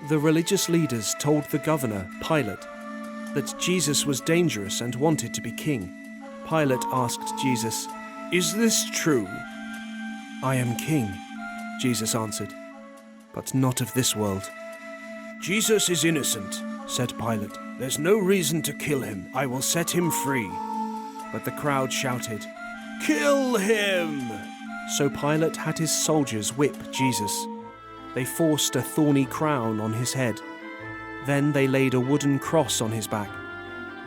The religious leaders told the governor, Pilate, that Jesus was dangerous and wanted to be king. Pilate asked Jesus, "Is this true?" "I am king," Jesus answered, "but not of this world." "Jesus is innocent," said Pilate. "There's no reason to kill him. I will set him free." But the crowd shouted, "Kill him!" So Pilate had his soldiers whip Jesus. They forced a thorny crown on his head. Then they laid a wooden cross on his back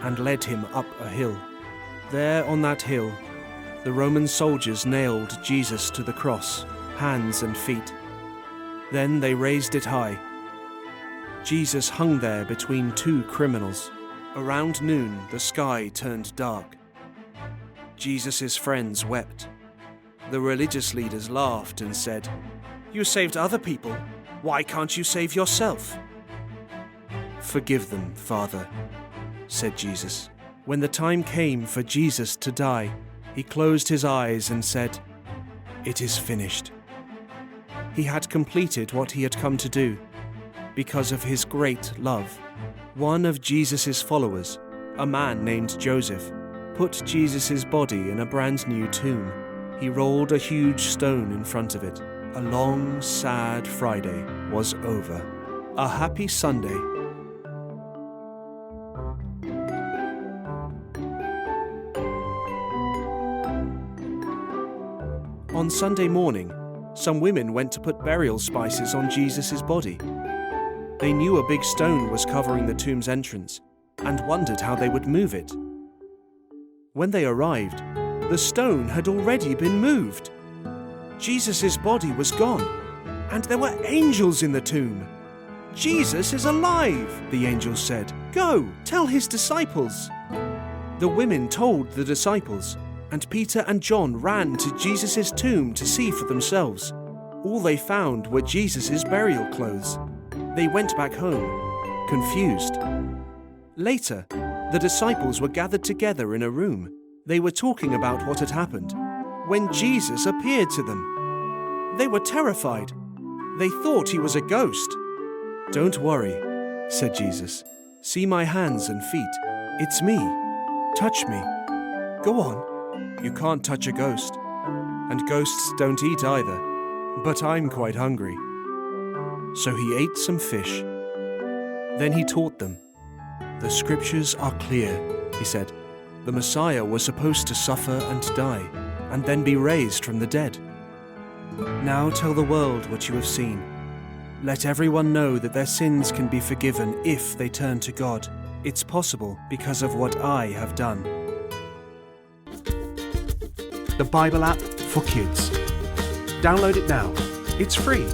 and led him up a hill. There on that hill, the Roman soldiers nailed Jesus to the cross, hands and feet. Then they raised it high. Jesus hung there between two criminals. Around noon, the sky turned dark. Jesus' friends wept. The religious leaders laughed and said, "You saved other people. Why can't you save yourself?" "Forgive them, Father," said Jesus. When the time came for Jesus to die, he closed his eyes and said, "It is finished." He had completed what he had come to do because of his great love. One of Jesus' followers, a man named Joseph, put Jesus' body in a brand new tomb. He rolled a huge stone in front of it. A long, sad Friday was over. A happy Sunday. On Sunday morning, some women went to put burial spices on Jesus' body. They knew a big stone was covering the tomb's entrance and wondered how they would move it. When they arrived, the stone had already been moved. Jesus' body was gone, and there were angels in the tomb. "Jesus is alive," the angels said. "Go, tell his disciples." The women told the disciples, and Peter and John ran to Jesus' tomb to see for themselves. All they found were Jesus' burial clothes. They went back home, confused. Later, the disciples were gathered together in a room. They were talking about what had happened when Jesus appeared to them. They were terrified. They thought he was a ghost. "Don't worry," said Jesus. "See my hands and feet. It's me. Touch me. Go on. You can't touch a ghost. And ghosts don't eat either. But I'm quite hungry." So he ate some fish. Then he taught them. "The scriptures are clear," he said. "The Messiah was supposed to suffer and die, and then be raised from the dead. Now tell the world what you have seen. Let everyone know that their sins can be forgiven if they turn to God. It's possible because of what I have done." The Bible app for kids. Download it now. It's free.